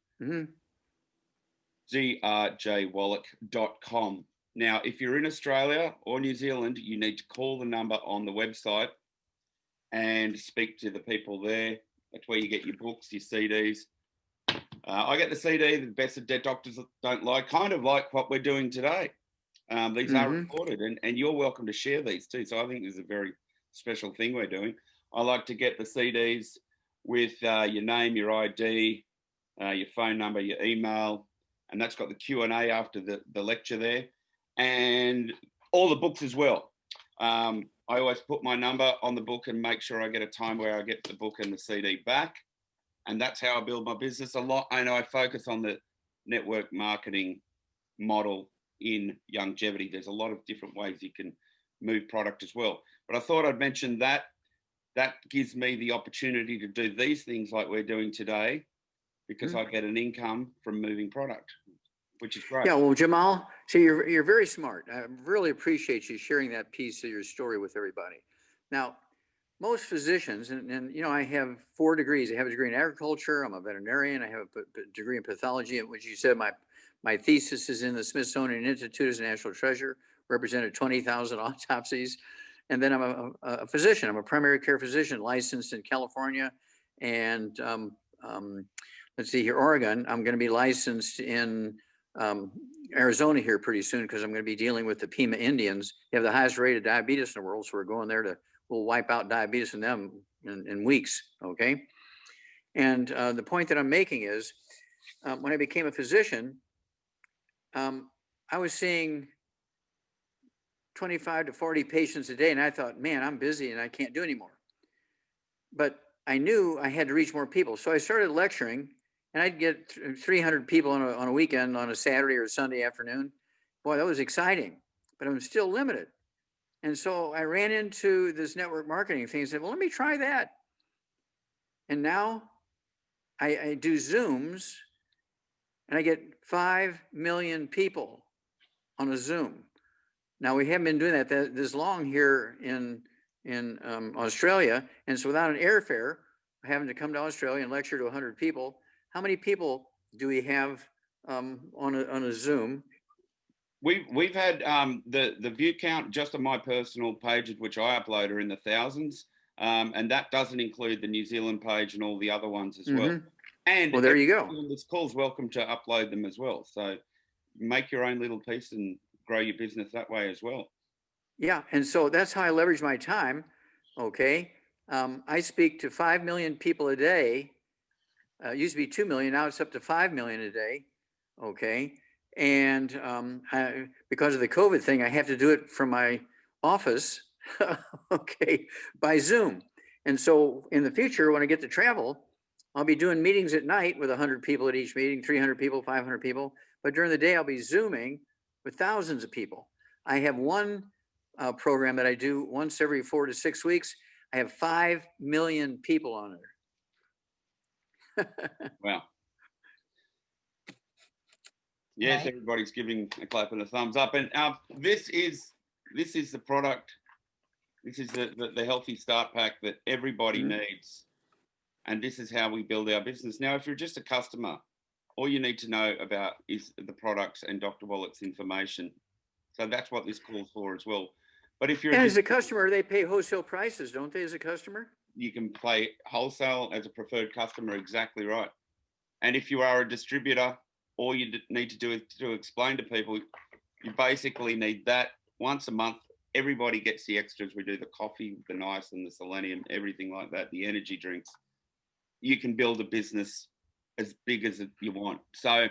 drjwallach.com. Now, if you're in Australia or New Zealand, you need to call the number on the website and speak to the people there. That's where you get your books, your CDs. I get the CD, The Best of Dead Doctors Don't Lie, kind of like what we're doing today. These are recorded, and you're welcome to share these too. So I think this is a very special thing we're doing. I like to get the CDs with your name, your ID, your phone number, your email, and that's got the Q&A after the lecture there, and all the books as well. I always put my number on the book and make sure I get a time where I get the book and the CD back. And that's how I build my business a lot. And I focus on the network marketing model in Youngevity. There's a lot of different ways you can move product as well. But I thought I'd mention that gives me the opportunity to do these things like we're doing today, because I get an income from moving product, which is great. Yeah, well, Jamal, see, you're very smart. I really appreciate you sharing that piece of your story with everybody. Now, most physicians, and you know, I have 4 degrees. I have a degree in agriculture. I'm a veterinarian. I have a degree in pathology, which you said my thesis is in the Smithsonian Institute as a national treasure, represented 20,000 autopsies. And then I'm a physician. I'm a primary care physician licensed in California. And let's see here, Oregon. I'm going to be licensed in Arizona here pretty soon, because I'm going to be dealing with the Pima Indians. They have the highest rate of diabetes in the world. So we're going there we'll wipe out diabetes in them in weeks, okay? And the point that I'm making is, when I became a physician, I was seeing 25 to 40 patients a day, and I thought, man, I'm busy and I can't do anymore. But I knew I had to reach more people. So I started lecturing, and I'd get 300 people on a weekend, on a Saturday or Sunday afternoon. Boy, that was exciting, but I'm still limited. And so I ran into this network marketing thing and said, well, let me try that. And now I do Zooms, and I get 5 million people on a Zoom. Now, we haven't been doing that this long here in Australia. And so without an airfare, having to come to Australia and lecture to 100 people, how many people do we have on a Zoom? We've had the view count just on my personal page, which I upload, are in the thousands. And that doesn't include the New Zealand page and all the other ones as well. And well, there you go. This call's welcome to upload them as well. So make your own little piece and grow your business that way as well. Yeah, and so that's how I leverage my time. Okay, I speak to 5 million people a day. Used to be 2 million, now it's up to 5 million a day. Okay, and because of the COVID thing, I have to do it from my office. Okay, by Zoom. And so in the future, when I get to travel, I'll be doing meetings at night with 100 people at each meeting, 300 people, 500 people. But during the day, I'll be Zooming with thousands of people. I have one program that I do once every 4 to 6 weeks. I have 5 million people on it. Wow. Yes, everybody's giving a clap and a thumbs up. And this is the product. This is the healthy start pack that everybody needs. And this is how we build our business. Now, if you're just a customer, all you need to know about is the products and Dr. Wallach's information. So that's what this calls for as well. But if you're as a customer, they pay wholesale prices, don't they, as a customer? You can pay wholesale as a preferred customer, exactly right. And if you are a distributor, all you need to do is to explain to people, you basically need that once a month. Everybody gets the extras. We do the coffee, the niacin, the selenium, everything like that, the energy drinks. You can build a business as big as you want. So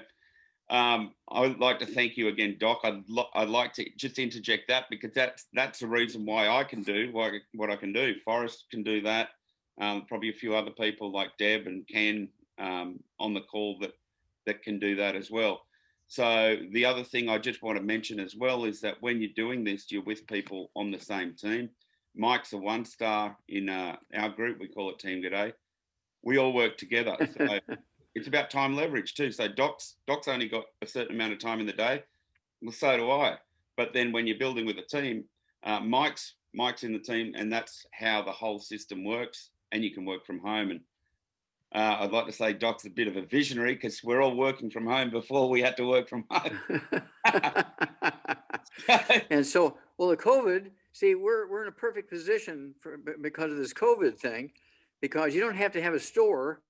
I would like to thank you again, Doc. I'd like to just interject that, because that's the reason why I can do what I can do. Forrest can do that. Probably a few other people like Deb and Ken on the call that can do that as well. So the other thing I just want to mention as well is that when you're doing this, you're with people on the same team. Mike's a 1-star in our group. We call it Team G'day. We all work together. So it's about time leverage too. So Doc's only got a certain amount of time in the day. Well, so do I. But then when you're building with a team, Mike's in the team, and that's how the whole system works. And you can work from home. And I'd like to say Doc's a bit of a visionary, because we're all working from home before we had to work from home. And so, well, the COVID, see, we're in a perfect position because of this COVID thing, because you don't have to have a store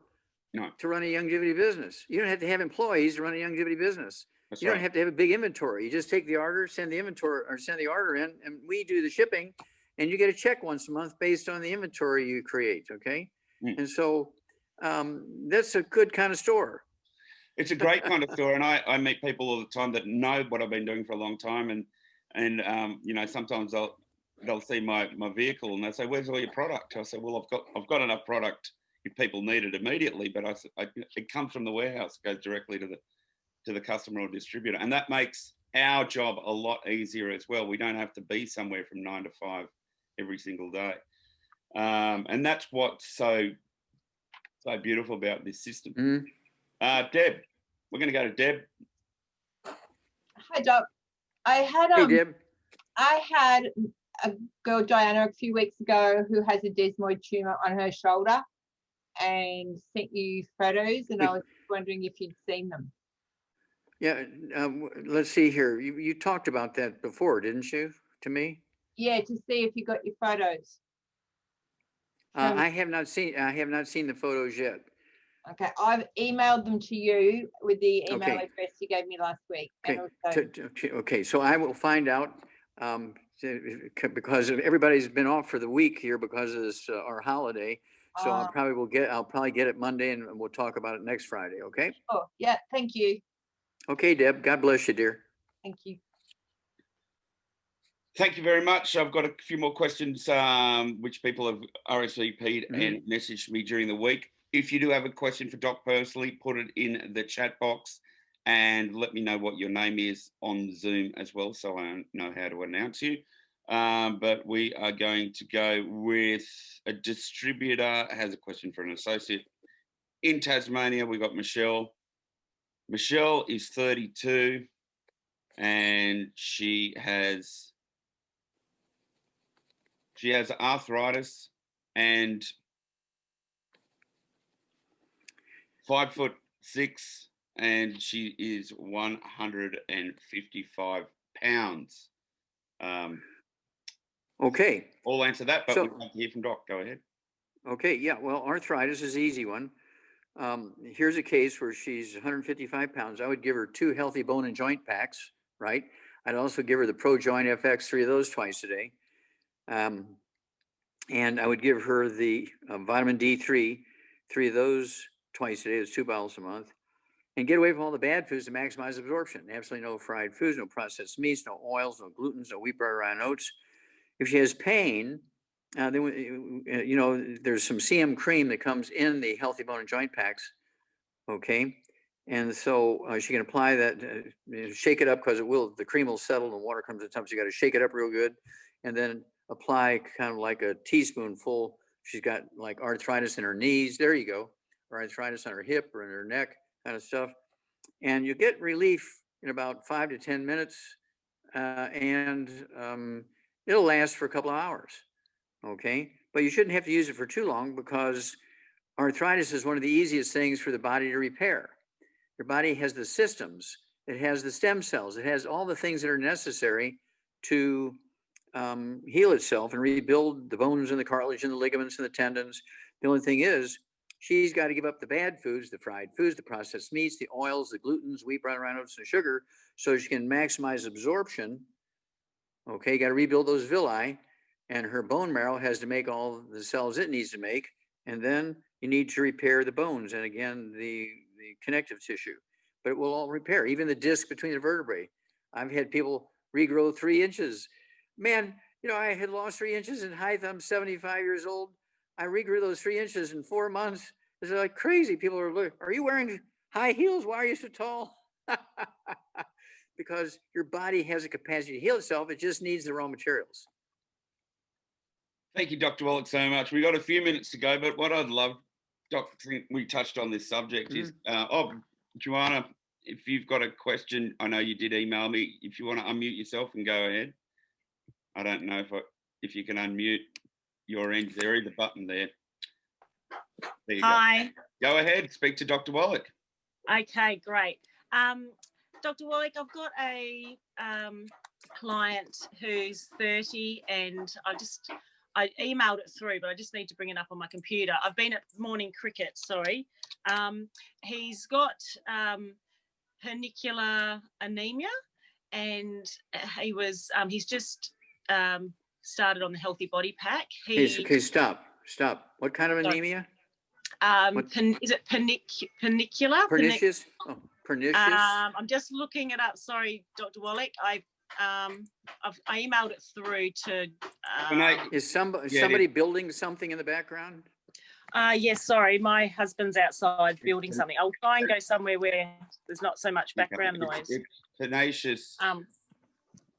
to run a Youngevity business. You don't have to have employees to run a Youngevity business. You don't have to have a big inventory. You just take the order, send the inventory, or send the order in, and we do the shipping, and you get a check once a month based on the inventory you create. Okay, and so that's a good kind of store. It's a great kind of store, and I meet people all the time that know what I've been doing for a long time, and you know, sometimes they'll see my vehicle and they say, "Where's all your product?" I say, "Well, I've got enough product if people need it immediately, but it comes from the warehouse, goes directly to the customer or distributor, and that makes our job a lot easier as well. We don't have to be somewhere from 9 to 5 every single day, and that's what's so beautiful about this system. Deb, we're going to go to Deb. Hi, Doc. Hey, Deb. I had a girl, Diana, a few weeks ago who has a desmoid tumour on her shoulder and sent you photos, and I was wondering if you'd seen them. Yeah, let's see here. You talked about that before, didn't you, to me? Yeah, to see if you got your photos. I have not seen the photos yet. Okay, I've emailed them to you with the email Okay. address you gave me last week. Okay. And also, Okay, so I will find out because everybody's been off for the week here because of this our holiday. So I'll probably get it Monday, and we'll talk about it next Friday. Okay. oh, yeah, thank you. Okay, Deb. God bless you, dear. Thank you. Thank you very much. I've got a few more questions which people have RSVP'd and messaged me during the week. If you do have a question for Doc personally, put it in the chat box and let me know what your name is on Zoom as well, so I know how to announce you. But we are going to go with a distributor has a question for an associate. In Tasmania, we've got Michelle. Michelle is 32 and she has arthritis and 5'6", and she is 155 pounds. Okay. I'll answer that, but So- we'd like to hear from Doc. Go ahead. Okay, yeah, well, arthritis is an easy one. Here's a case where she's 155 pounds. I would give her 2 healthy bone and joint packs, right? I'd also give her the Pro Joint FX, 3 of those twice a day. And I would give her the vitamin D3, 3 of those twice a day. It's 2 bottles a month. And get away from all the bad foods to maximize absorption. Absolutely no fried foods, no processed meats, no oils, no glutens, no wheat, bread, rye, oats. If she has pain, then there's some CM cream that comes in the healthy bone and joint packs. Okay, and so she can apply that. Shake it up because the cream will settle and the water comes to the top. So you got to shake it up real good, and then apply kind of like a teaspoonful. She's got like arthritis in her knees. There you go, or arthritis on her hip or in her neck, kind of stuff. And you get relief in about 5 to 10 minutes, and it'll last for a couple of hours. Okay, but you shouldn't have to use it for too long because arthritis is one of the easiest things for the body to repair. Your body has the systems, it has the stem cells, it has all the things that are necessary to heal itself and rebuild the bones and the cartilage and the ligaments and the tendons. The only thing is, she's got to give up the bad foods, the fried foods, the processed meats, the oils, the glutens, wheat, brown, rye, oats, and sugar, so she can maximize absorption. Okay, you got to rebuild those villi. And her bone marrow has to make all the cells it needs to make. And then you need to repair the bones and again, the connective tissue. But it will all repair, even the disc between the vertebrae. I've had people regrow 3 inches. Man, I had lost 3 inches in height. I'm 75 years old. I regrew those 3 inches in 4 months. It's like crazy. People are you wearing high heels? Why are you so tall? Because your body has a capacity to heal itself. It just needs the raw materials. Thank you, Dr. Wallach, so much. We've got a few minutes to go, but what I'd love, Doc, we touched on this subject is, Juana, if you've got a question, I know you did email me. If you want to unmute yourself and go ahead. I don't know if you can unmute your end. There is a button there. There you Hi. Go ahead, speak to Dr. Wallach. Okay, great. Dr. Wallach, I've got a client who's 30 and I emailed it through, but I just need to bring it up on my computer. I've been at morning cricket, sorry. He's got hernicular anemia and he's just started on the Healthy Body Pack. Okay, stop. What kind of anemia? Is it pernicious? Pernicious? Oh, pernicious? I'm just looking it up. Sorry, Dr. Wallach. I emailed it through to. Is somebody building something in the background? Yes, sorry, my husband's outside building something. I'll try and go somewhere where there's not so much background noise. It's pernicious.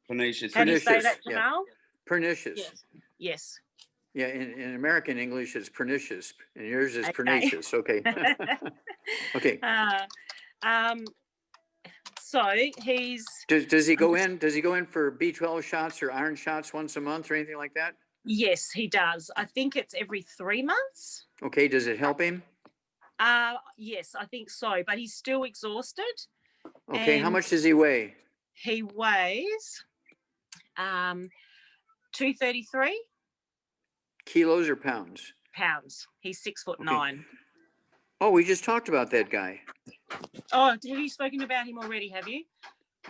Pernicious. How do you say Pernicious, that, yeah. Jamel? Pernicious. Yes. Yes. Yeah, in American English, it's pernicious, and yours is Okay. pernicious. Okay. Okay. So he's Does he go in? Does he go in for B12 shots or iron shots once a month or anything like that? yes, he does. I think it's every 3 months. Okay. Does it help him? Yes, I think so. But he's still exhausted. Okay. How and much does he weigh? He weighs 233 Kilos or pounds? pounds. He's 6'9". Okay. Oh, we just talked about that guy. Oh, have you spoken about him already? Have you?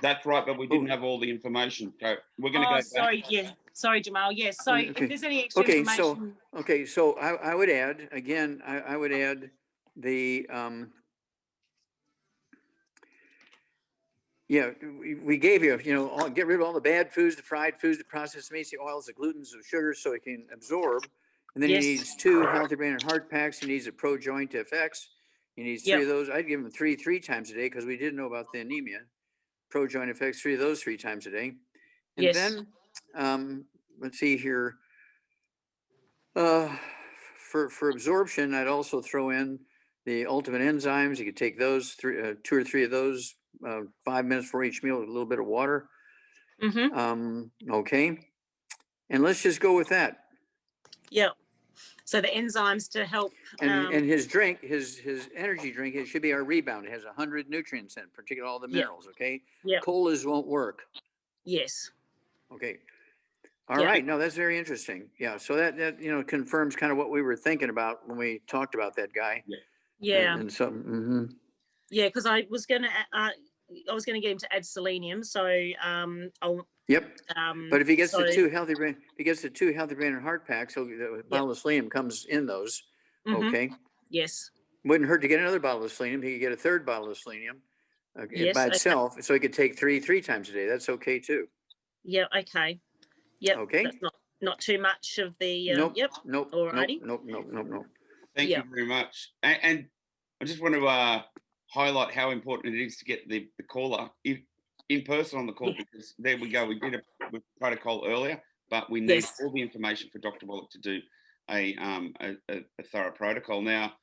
That's right, but we didn't have all the information. So we're going to go back. Sorry. Yeah. Sorry, Jamel. Yes. So Okay. if there's any extra information. So I would add again. I would add the yeah. We gave you get rid of all the bad foods, the fried foods, the processed meats, the oils, the glutens, the sugars, so it can absorb. And then Yes. he needs 2 healthy brain and heart packs. He needs a Pro Joint FX. He needs 3 of those. I'd give him three times a day because we didn't know about the anemia. Pro Joint FX, 3 of those 3 times a day. And Yes. then let's see here. For absorption, I'd also throw in the ultimate enzymes. You could take those 2 or 3 of those, 5 minutes for each meal with a little bit of water. Okay. And let's just go with that. Yeah. So the enzymes to help. And his drink, his energy drink, it should be our Rebound. It has 100 nutrients in it, particularly all the minerals. Okay. Yeah. Colas won't work. Yes. Okay. All right. No, that's very interesting. Yeah. So that confirms kind of what we were thinking about when we talked about that guy. Yeah. And so. Yeah, because I was gonna get him to add selenium. So I'll. Yep. But if he gets the 2 healthy brain, and heart packs, so the bottle of selenium comes in those. Okay. Yes. Wouldn't hurt to get another bottle of selenium. He could get a 3rd bottle of selenium by itself, so he could take 3 times a day. That's okay too. Yeah. Okay. Yep. Okay. That's not too much of the. Nope. Yep. Nope. Alrighty. Nope. Thank you very much. And I just want to highlight how important it is to get the caller in person on the call, because there we go. We did a protocol earlier, but we need all the information for Dr. Wallach to do a thorough protocol. Now,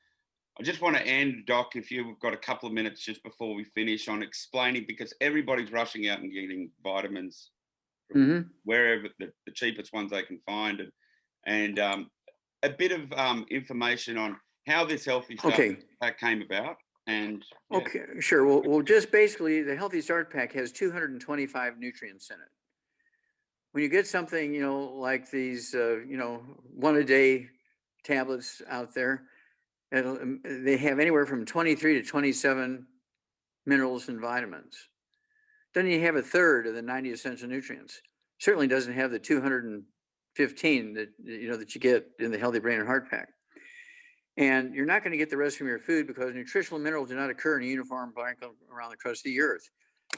I just want to end, Doc, if you've got a couple of minutes just before we finish, on explaining, because everybody's rushing out and getting vitamins from wherever the cheapest ones they can find, and a bit of information on how this healthy stuff that came about. And okay, sure. Well, just basically, the Healthy Start Pack has 225 nutrients in it. When you get something, like these, 1 a day tablets out there, they have anywhere from 23 to 27 minerals and vitamins. Doesn't even have a third of the 90 essential nutrients. Certainly doesn't have the 215 that you get in the Healthy Brain and Heart Pack. And you're not going to get the rest from your food because nutritional minerals do not occur in a uniform blanket around the crust of the earth.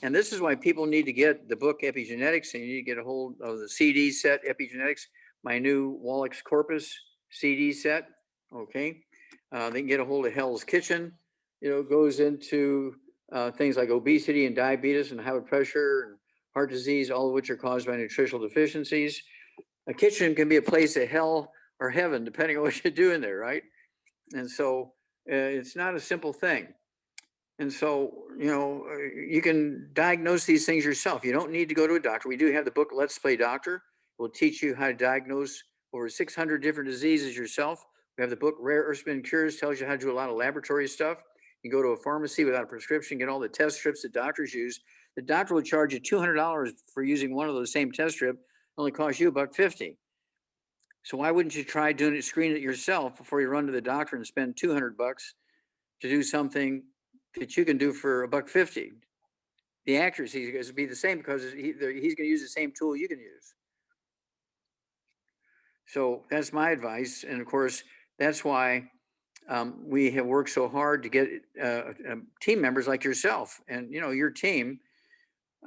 And this is why people need to get the book Epigenetics, and you need to get a hold of the CD set Epigenetics, my new Wallach's Corpus CD set. Okay. They can get a hold of Hell's Kitchen. Goes into things like obesity and diabetes and high blood pressure and heart disease, all of which are caused by nutritional deficiencies. A kitchen can be a place of hell or heaven, depending on what you do in there, right? And so it's not a simple thing. And so, you can diagnose these things yourself. You don't need to go to a doctor. We do have the book, Let's Play Doctor. We'll teach you how to diagnose over 600 different diseases yourself. We have the book, Rare Earth-Spin Cures, tells you how to do a lot of laboratory stuff. You go to a pharmacy without a prescription, get all the test strips that doctors use. The doctor will charge you $200 for using one of those same test strips. Only costs you $150. So why wouldn't you try screen it yourself before you run to the doctor and spend $200 to do something that you can do for $150? The accuracy is going to be the same because he's going to use the same tool you can use. So that's my advice. And of course, that's why we have worked so hard to get team members like yourself and your team.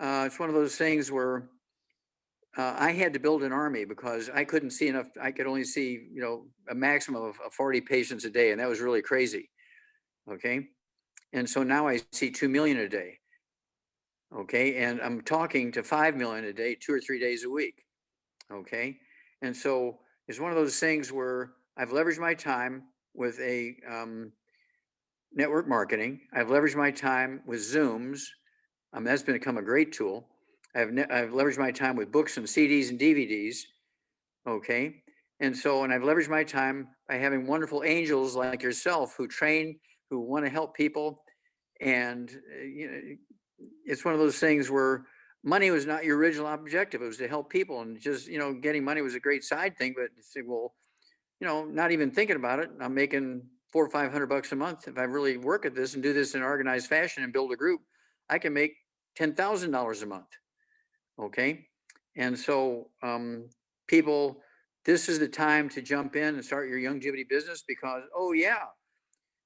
It's one of those things where I had to build an army because I couldn't see enough. I could only see, a maximum of 40 patients a day, and that was really crazy. Okay. And so now I see 2 million a day. Okay. And I'm talking to 5 million a day, 2 or 3 days a week. Okay. And so it's one of those things where I've leveraged my time with a network marketing. I've leveraged my time with Zooms. That's become a great tool. I've leveraged my time with books and CDs and DVDs. Okay. And I've leveraged my time by having wonderful angels like yourself who train, who want to help people. And, it's one of those things where money was not your original objective. It was to help people, and just, getting money was a great side thing, but say, well, not even thinking about it. I'm making $400 or $500 a month. If I really work at this and do this in an organized fashion and build a group, I can make $10,000 a month. Okay. And so people, this is the time to jump in and start your Youngevity business because, oh yeah,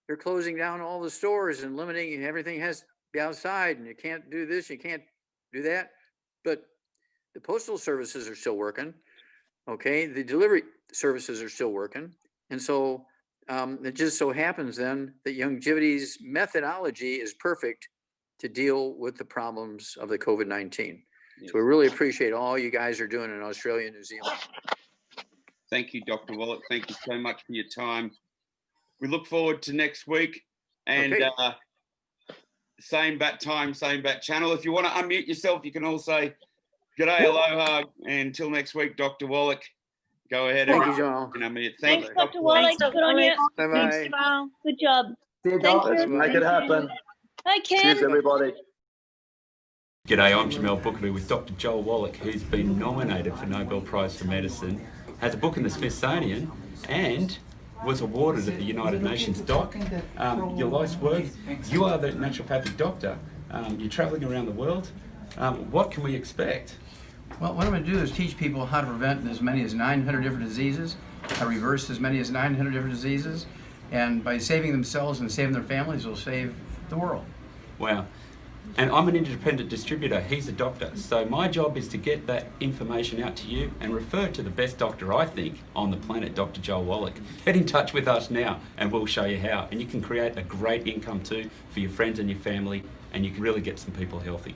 they're closing down all the stores and limiting everything has to be outside, and you can't do this, you can't do that. But the postal services are still working. Okay. The delivery services are still working. And so it just so happens then that Youngevity's methodology is perfect to deal with the problems of the COVID-19. So we really appreciate all you guys are doing in Australia and New Zealand. Thank you, Dr. Wallach. Thank you so much for your time. We look forward to next week, and Okay. Same bat time, same bat channel. If you want to unmute yourself, you can all say g'day, aloha, and until next week, Dr. Wallach. Go ahead. Thank you, Joel. and unmute. Thanks, you, Dr. Wallach. Dr. Good on you. Wallach. Bye-bye. Jamal. Good job. See you, Thank Doc. you. Let's make it happen. Hi, Ken. Cheers, everybody. G'day, I'm Jamel Boukabou with Dr Joel Wallach, who's been nominated for Nobel Prize for Medicine, has a book in the Smithsonian, and was awarded at the United Nations. Doc, your life's work, you are the naturopathic doctor. You're travelling around the world. What can we expect? Well, what I'm going to do is teach people how to prevent as many as 900 different diseases, how to reverse as many as 900 different diseases, and by saving themselves and saving their families, will save the world. Wow. And I'm an independent distributor, he's a doctor. So my job is to get that information out to you and refer to the best doctor, I think, on the planet, Dr Joel Wallach. Get in touch with us now and we'll show you how. And you can create a great income too for your friends and your family, and you can really get some people healthy.